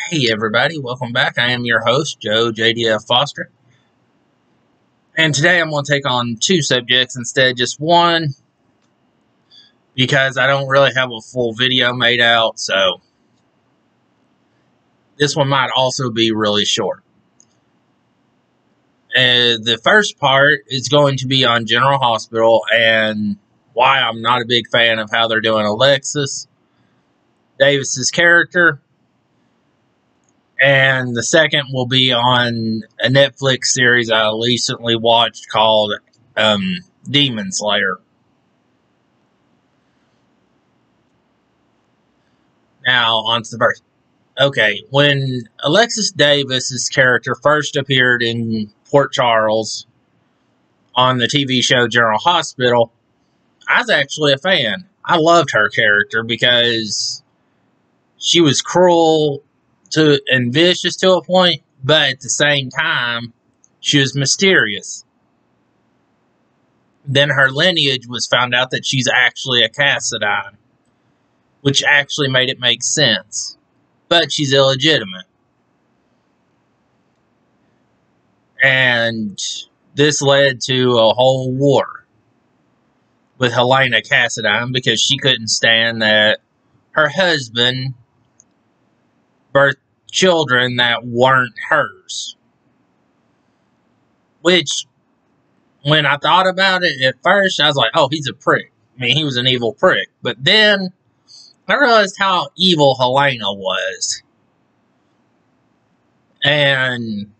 Hey everybody, welcome back. I am your host, Joe JDF Foster. And today I'm going to take on two subjects instead of just one, because I don't really have a full video made out, so this one might also be really short. The first part is going to be on General Hospital and why I'm not a big fan of how they're doing Alexis Davis's character. And the second will be on a Netflix series I recently watched called Demon Slayer. Now, on to the verse. Okay, when Alexis Davis's character first appeared in Port Charles on the TV show General Hospital, I was actually a fan. I loved her character because she was cruel and vicious to a point, but at the same time, she was mysterious. Then her lineage was found out that she's actually a Cassadine, which actually made it make sense. But she's illegitimate. And this led to a whole war with Helena Cassadine because she couldn't stand that her husband birthed children that weren't hers. Which, when I thought about it at first, I was like, oh, he's a prick. I mean, he was an evil prick. But then I realized how evil Helena was. And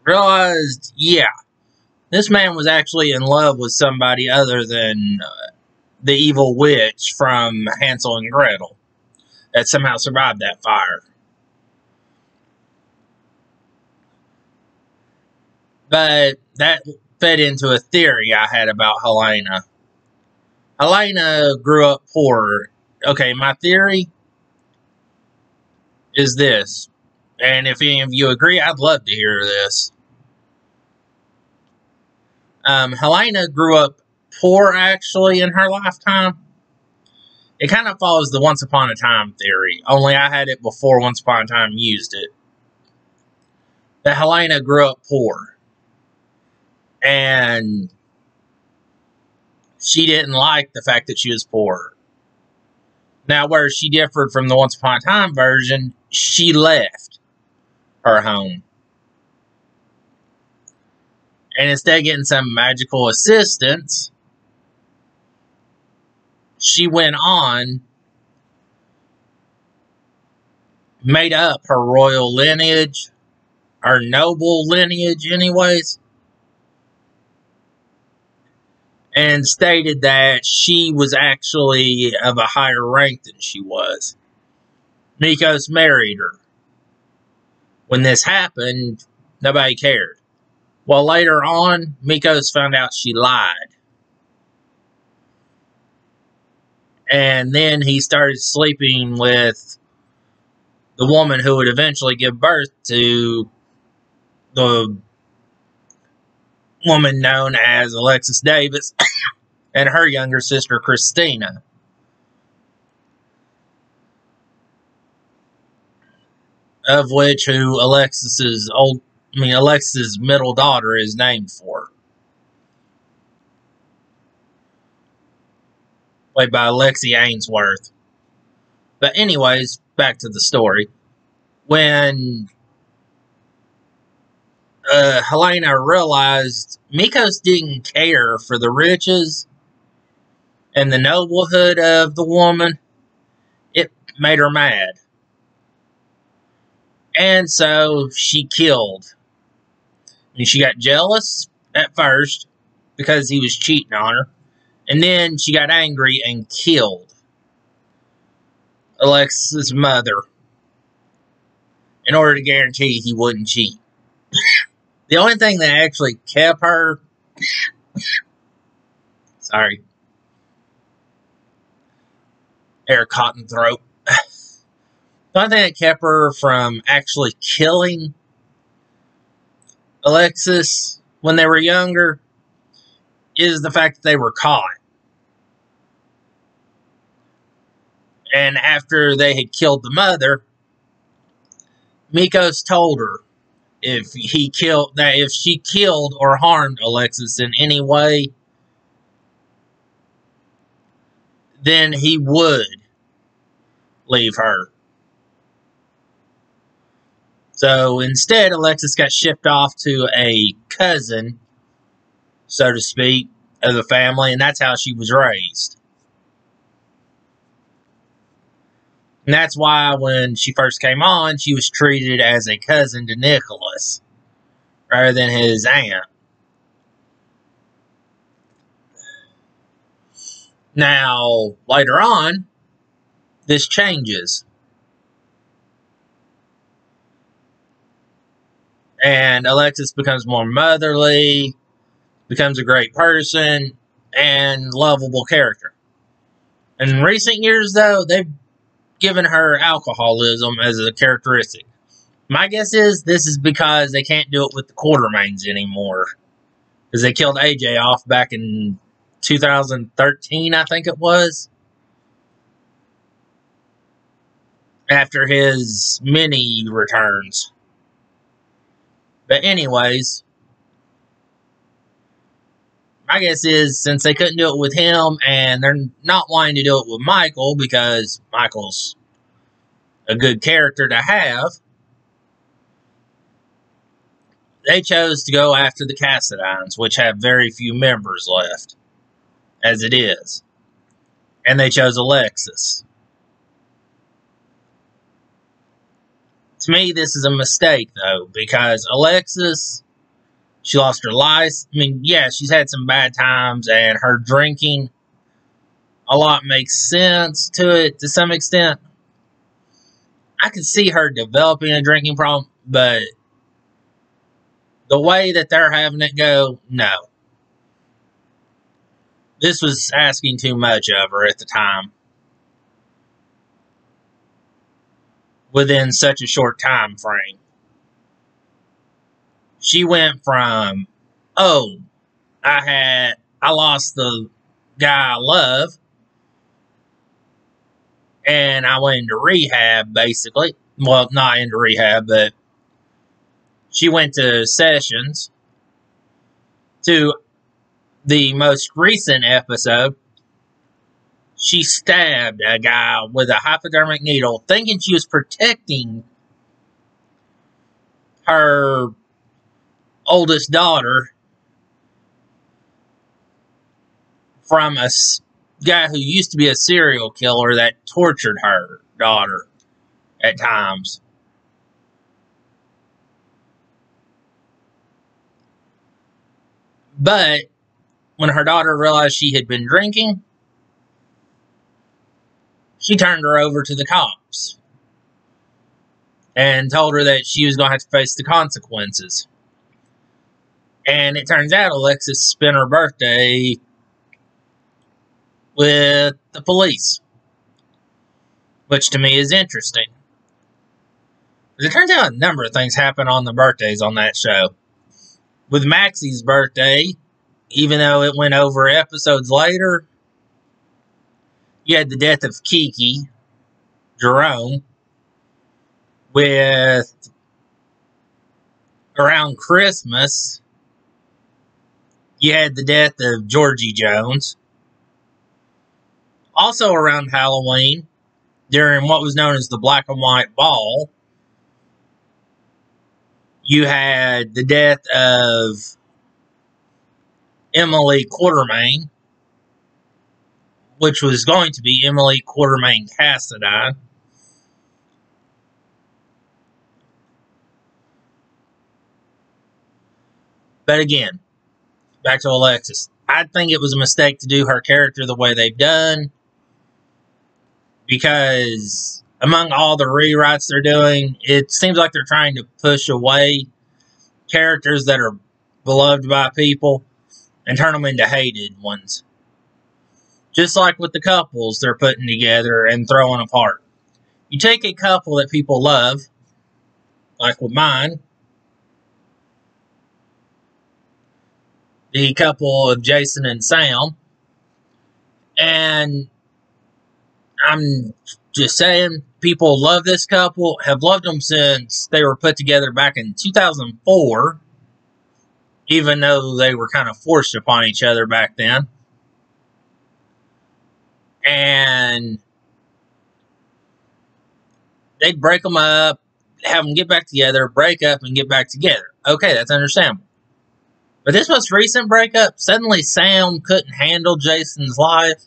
realized, yeah, this man was actually in love with somebody other than the evil witch from Hansel and Gretel that somehow survived that fire. But that fed into a theory I had about Helena. Helena grew up poor. Okay, my theory is this, and if any of you agree, I'd love to hear this. Helena grew up poor, actually, in her lifetime. It kind of follows the Once Upon a Time theory, only I had it before Once Upon a Time used it. That Helena grew up poor. And she didn't like the fact that she was poor. Now, where she differed from the Once Upon a Time version, she left her home. And instead of getting some magical assistance, she went on, made up her royal lineage, her noble lineage anyways, and stated that she was actually of a higher rank than she was. Nikos married her. When this happened, nobody cared. Well, later on, Nikos found out she lied. And then he started sleeping with the woman who would eventually give birth to the woman known as Alexis Davis and her younger sister, Christina. Of which Alexis's middle daughter is named for. Played by Alexi Ainsworth. But anyways, back to the story. When Helena realized Nikos didn't care for the riches and the noblehood of the woman, it made her mad. And so she killed. And she got jealous at first because he was cheating on her. And then she got angry and killed Alexis' mother in order to guarantee he wouldn't cheat. The only thing that actually kept her... Sorry. Air cotton throat. The only thing that kept her from actually killing Alexis when they were younger is the fact that they were caught. And after they had killed the mother, Mikos told her if she killed or harmed Alexis in any way, then he would leave her. So instead, Alexis got shipped off to a cousin, so to speak, of the family, and that's how she was raised. And that's why when she first came on, she was treated as a cousin to Nicholas rather than his aunt. Now, later on, this changes. And Alexis becomes more motherly, becomes a great person, and lovable character. In recent years, though, they've given her alcoholism as a characteristic. My guess is this is because they can't do it with the Quartermains anymore. Because they killed AJ off back in 2013, I think it was. After his mini returns. But anyways, my guess is since they couldn't do it with him and they're not wanting to do it with Michael because Michael's a good character to have, they chose to go after the Cassadines, which have very few members left, as it is. And they chose Alexis. To me, this is a mistake, though, because Alexis, she lost her license. I mean, yeah, she's had some bad times, and her drinking a lot makes sense to it to some extent. I could see her developing a drinking problem, but the way that they're having it go, no. This was asking too much of her at the time. Within such a short time frame. She went from, oh, I lost the guy I love, and I went into rehab, basically. Well, not into rehab, but she went to sessions, to the most recent episode. She stabbed a guy with a hypodermic needle, thinking she was protecting her oldest daughter from a guy who used to be a serial killer that tortured her daughter at times. But when her daughter realized she had been drinking, she turned her over to the cops and told her that she was going to have to face the consequences. And it turns out Alexis spent her birthday with the police, which to me is interesting. It turns out a number of things happen on the birthdays on that show. With Maxie's birthday, even though it went over episodes later, you had the death of Kiki, Jerome, with around Christmas, you had the death of Georgie Jones. Also around Halloween, during what was known as the Black and White Ball, you had the death of Emily Quartermain, which was going to be Emily Quartermain Cassadine. But again, back to Alexis. I think it was a mistake to do her character the way they've done, because among all the rewrites they're doing, it seems like they're trying to push away characters that are beloved by people and turn them into hated ones. Just like with the couples they're putting together and throwing apart. You take a couple that people love, like with mine, the couple of Jason and Sam, and I'm Just saying, people love this couple, have loved them since they were put together back in 2004, even though they were kind of forced upon each other back then. And they'd break them up, have them get back together, break up, and get back together. Okay, that's understandable. But this most recent breakup, suddenly Sam couldn't handle Jason's life.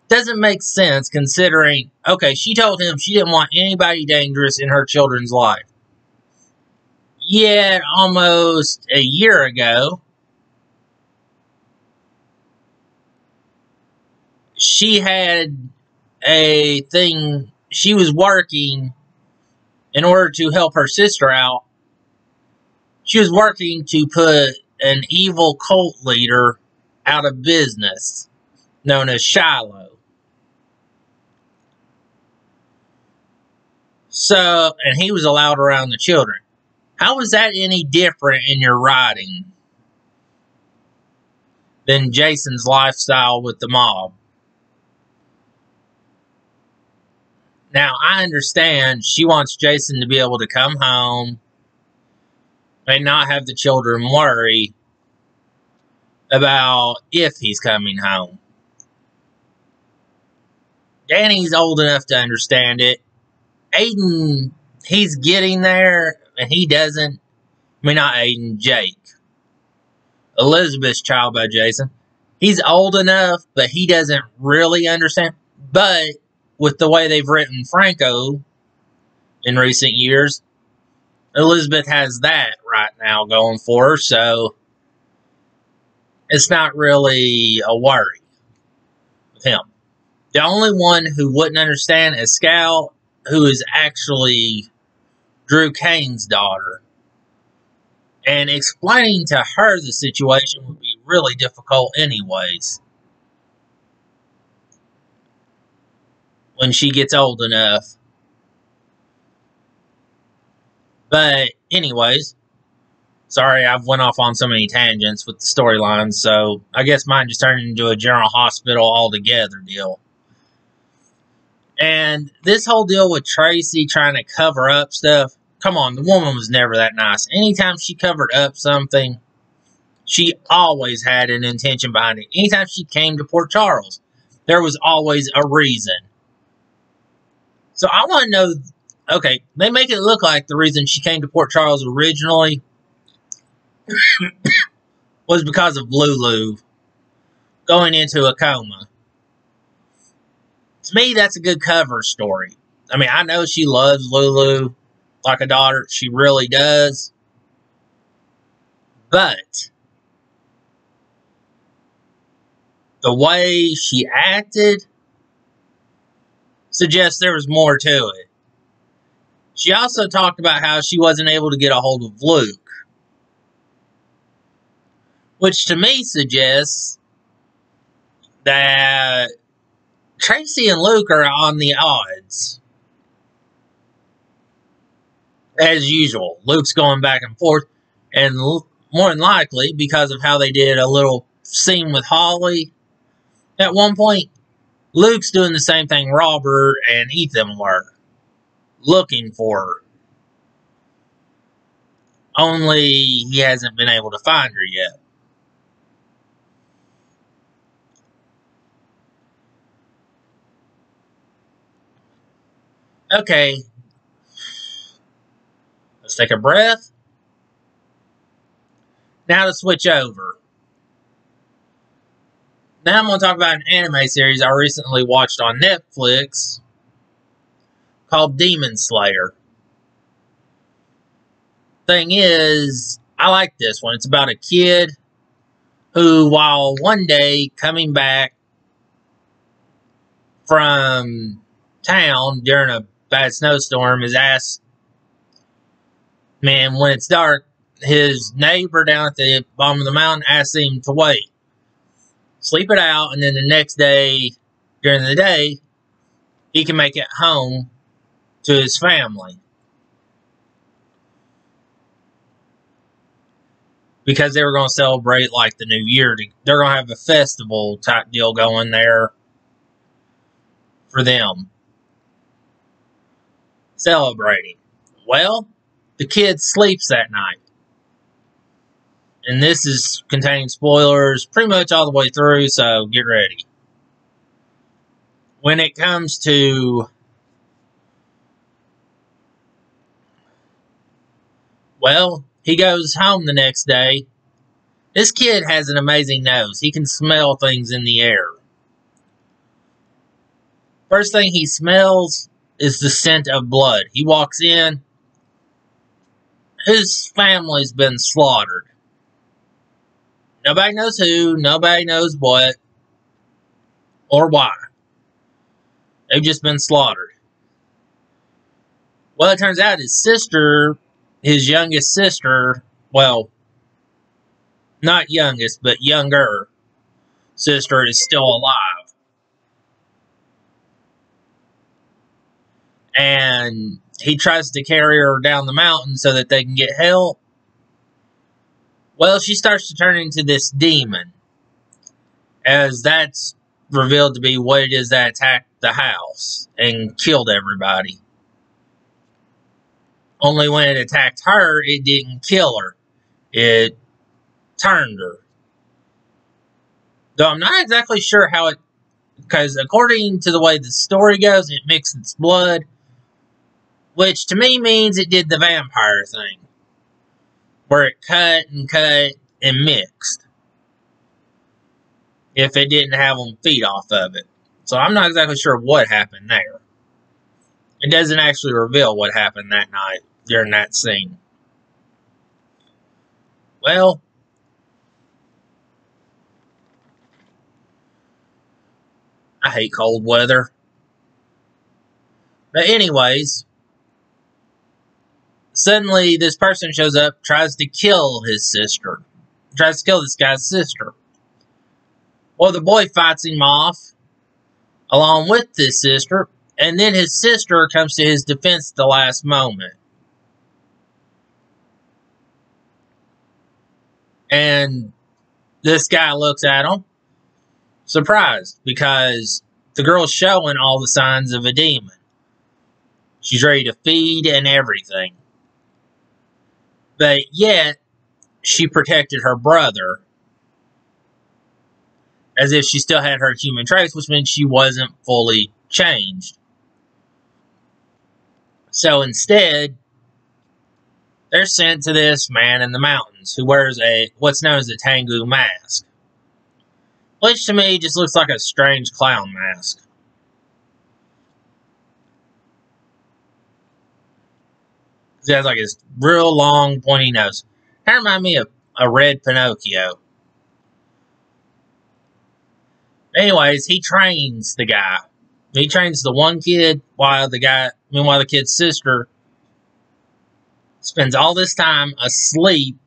Doesn't make sense considering, okay, she told him she didn't want anybody dangerous in her children's life. Yet, almost a year ago, she had a thing, she was working in order to help her sister out. She was working to put an evil cult leader out of business, known as Shiloh. So, and he was allowed around the children. How is that any different in your writing than Jason's lifestyle with the mob? Now, I understand she wants Jason to be able to come home and not have the children worry about if he's coming home. Danny's old enough to understand it. Aiden, he's getting there, and he doesn't. I mean, not Aiden, Jake. Elizabeth's child by Jason. He's old enough, but he doesn't really understand. But with the way they've written Franco in recent years, Elizabeth has that right now going for her, so it's not really a worry with him. The only one who wouldn't understand is Scout, who is actually Drew Kane's daughter. And explaining to her the situation would be really difficult anyways, when she gets old enough. But anyways, sorry I've went off on so many tangents with the storylines, so I guess mine just turned into a General Hospital altogether deal. And this whole deal with Tracy trying to cover up stuff, come on, the woman was never that nice. Anytime she covered up something, she always had an intention behind it. Anytime she came to Port Charles, there was always a reason. So I want to know, okay, they make it look like the reason she came to Port Charles originally was because of Lulu going into a coma. To me, that's a good cover story. I mean, I know she loves Lulu like a daughter. She really does. But the way she acted suggests there was more to it. She also talked about how she wasn't able to get a hold of Luke, which to me suggests that Tracy and Luke are on the odds. As usual, Luke's going back and forth, and more than likely, because of how they did a little scene with Holly at one point, Luke's doing the same thing Robert and Ethan were, looking for her. Only he hasn't been able to find her yet. Okay, let's take a breath. Now to switch over. Now I'm going to talk about an anime series I recently watched on Netflix called Demon Slayer. Thing is, I like this one. It's about a kid who, while one day coming back from town during a bad snowstorm, is asked, man, when it's dark, his neighbor down at the bottom of the mountain asks him to wait, sleep it out, and then the next day, during the day, he can make it home to his family. Because they were going to celebrate like the new year. They're going to have a festival type deal going there for them. celebrating. Well, the kid sleeps that night. And this is containing spoilers pretty much all the way through, so get ready. When it comes to, well, he goes home the next day. This kid has an amazing nose. He can smell things in the air. First thing he smells is the scent of blood. He walks in. His family's been slaughtered. Nobody knows who. Nobody knows what. Or why. They've just been slaughtered. Well, it turns out his sister, his youngest sister, well, not youngest, but younger sister is still alive. And he tries to carry her down the mountain so that they can get help. Well, she starts to turn into this demon, as that's revealed to be what it is that attacked the house and killed everybody. Only when it attacked her, it didn't kill her. It turned her. Though I'm not exactly sure how it, because according to the way the story goes, it mixed its blood, which to me means it did the vampire thing, where it cut and mixed, if it didn't have them feed off of it. So I'm not exactly sure what happened there. It doesn't actually reveal what happened that night during that scene. Well, I hate cold weather. But anyways, suddenly this person shows up, tries to kill his sister. Tries to kill this guy's sister. Well, the boy fights him off, along with his sister, and then his sister comes to his defense at the last moment. And this guy looks at him, surprised, because the girl's showing all the signs of a demon. She's ready to feed and everything. But yet, she protected her brother, as if she still had her human traits, which means she wasn't fully changed. So instead, they're sent to this man in the mountains who wears what's known as a Tengu mask, which to me just looks like a strange clown mask. He has like this real long pointy nose. Kind of reminds me of a red Pinocchio. Anyways, he trains the guy. He trains the one kid while the kid's sister spends all this time asleep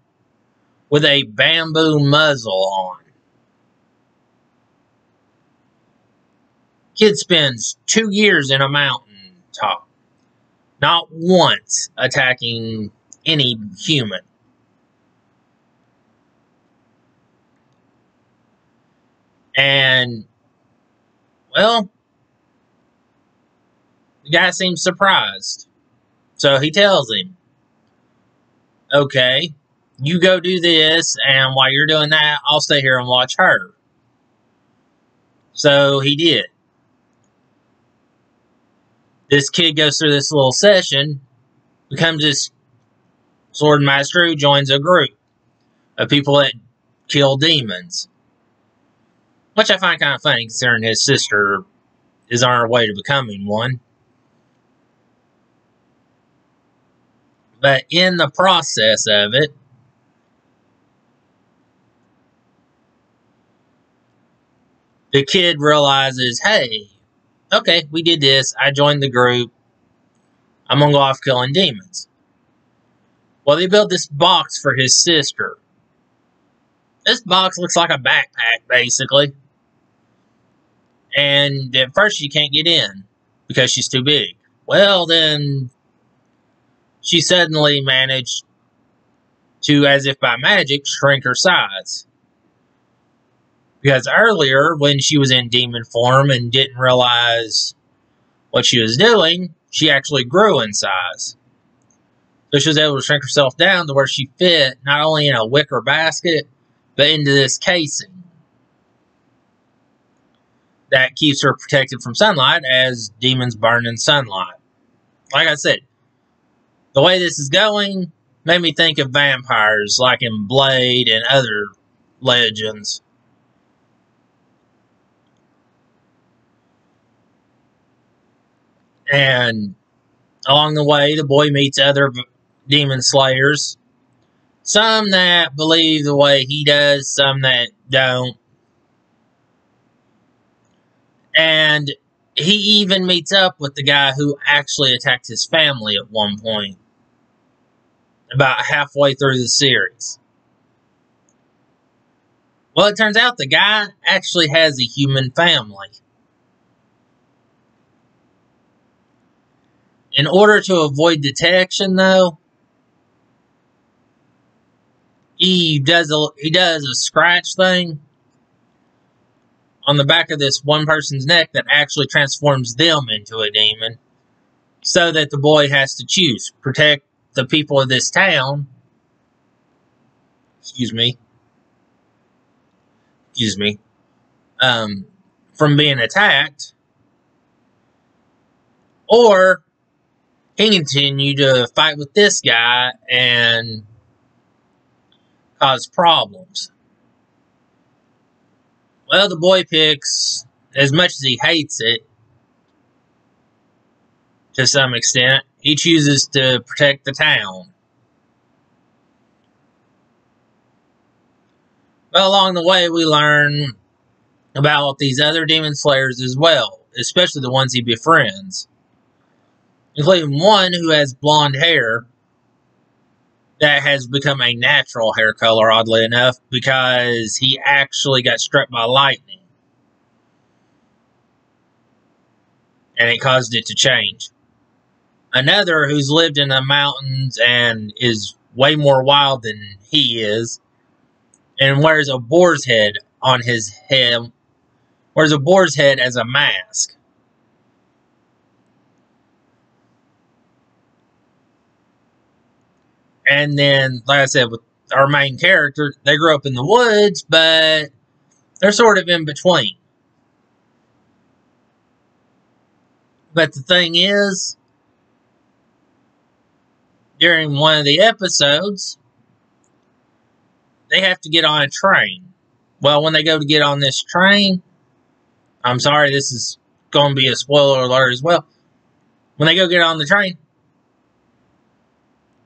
with a bamboo muzzle on. Kid spends 2 years in a mountain top, not once attacking any human. And, well, the guy seems surprised. So he tells him, okay, you go do this, and while you're doing that, I'll stay here and watch her. So he did. This kid goes through this little session, becomes this sword master who joins a group of people that kill demons. Which I find kind of funny, considering his sister is on her way to becoming one. But in the process of it, the kid realizes, hey, okay, we did this. I joined the group. I'm going to go off killing demons. Well, they built this box for his sister. This box looks like a backpack, basically. And at first she can't get in because she's too big. Well, then she suddenly managed to, as if by magic, shrink her size. Because earlier, when she was in demon form and didn't realize what she was doing, she actually grew in size. So she was able to shrink herself down to where she fit not only in a wicker basket, but into this casing that keeps her protected from sunlight, as demons burn in sunlight. Like I said, the way this is going made me think of vampires, like in Blade and other legends. And along the way, the boy meets other demon slayers. Some that believe the way he does, some that don't. And he even meets up with the guy who actually attacked his family at one point, about halfway through the series. Well, it turns out the guy actually has a human family. In order to avoid detection, though, he does a scratch thing on the back of this one person's neck that actually transforms them into a demon, so that the boy has to choose: protect the people of this town, from being attacked, or he can continue to fight with this guy and cause problems. Well, the boy picks, as much as he hates it, to some extent, he chooses to protect the town. Well, along the way, we learn about these other demon slayers as well, especially the ones he befriends, including one who has blonde hair that has become a natural hair color, oddly enough, because he actually got struck by lightning, and it caused it to change. Another who's lived in the mountains and is way more wild than he is, and wears a boar's head on his head, wears a boar's head as a mask. And then, like I said, with our main character, they grew up in the woods, but they're sort of in between. But the thing is, during one of the episodes, they have to get on a train. Well, when they go to get on this train, I'm sorry, this is going to be a spoiler alert as well. When they go get on the train,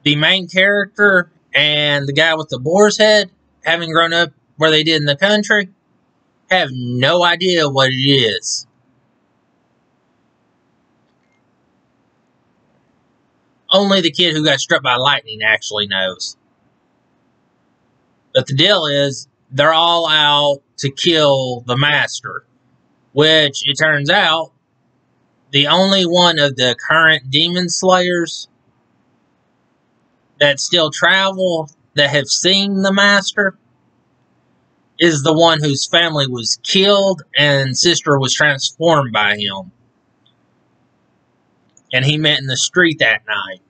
the main character and the guy with the boar's head, having grown up where they did in the country, have no idea what it is. Only the kid who got struck by lightning actually knows. But the deal is, they're all out to kill the master, which, it turns out, the only one of the current demon slayers that still travel, that have seen the master, is the one whose family was killed and sister was transformed by him. And he met in the street that night.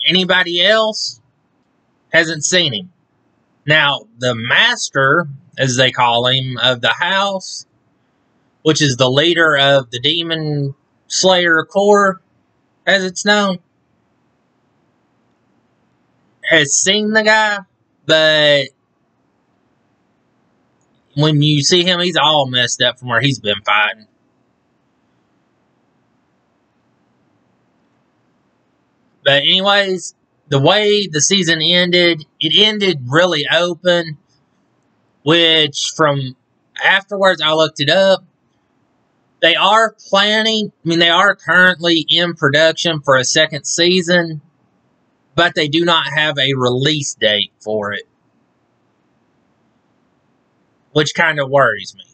Anybody else hasn't seen him. Now, the master, as they call him, of the house, which is the leader of the Demon Slayer Corps, as it's known, has seen the guy, but when you see him, he's all messed up from where he's been fighting. But anyways, the way the season ended, it ended really open, which from afterwards I looked it up. They are they are currently in production for a second season, but they do not have a release date for it, which kind of worries me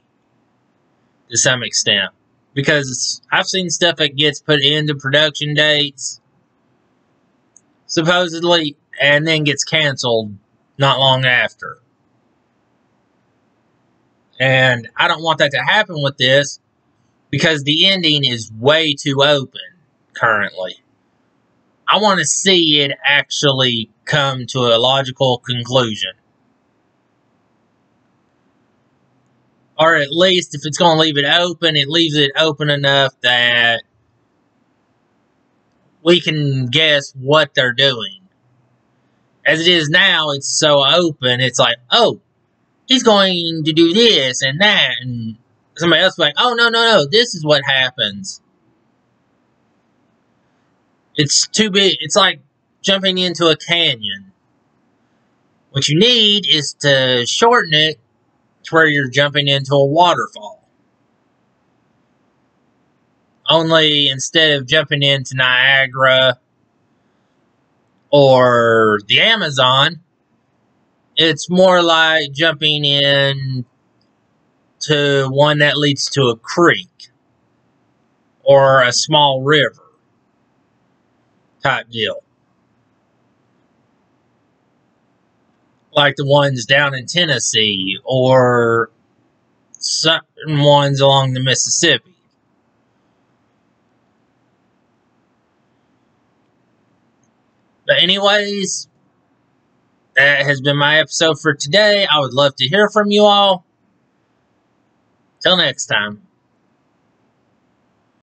to some extent, because I've seen stuff that gets put into production dates, supposedly, and then gets canceled not long after. And I don't want that to happen with this because the ending is way too open currently. I want to see it actually come to a logical conclusion. Or at least, if it's going to leave it open, it leaves it open enough that we can guess what they're doing. As it is now, it's so open, it's like, oh, he's going to do this and that, and somebody else will be like, oh, no, this is what happens. It's too big. It's like jumping into a canyon. What you need is to shorten it to where you're jumping into a waterfall. Only instead of jumping into Niagara or the Amazon, it's more like jumping in to one that leads to a creek or a small river type deal. Like the ones down in Tennessee or certain ones along the Mississippi. But anyways, that has been my episode for today. I would love to hear from you all. Till next time.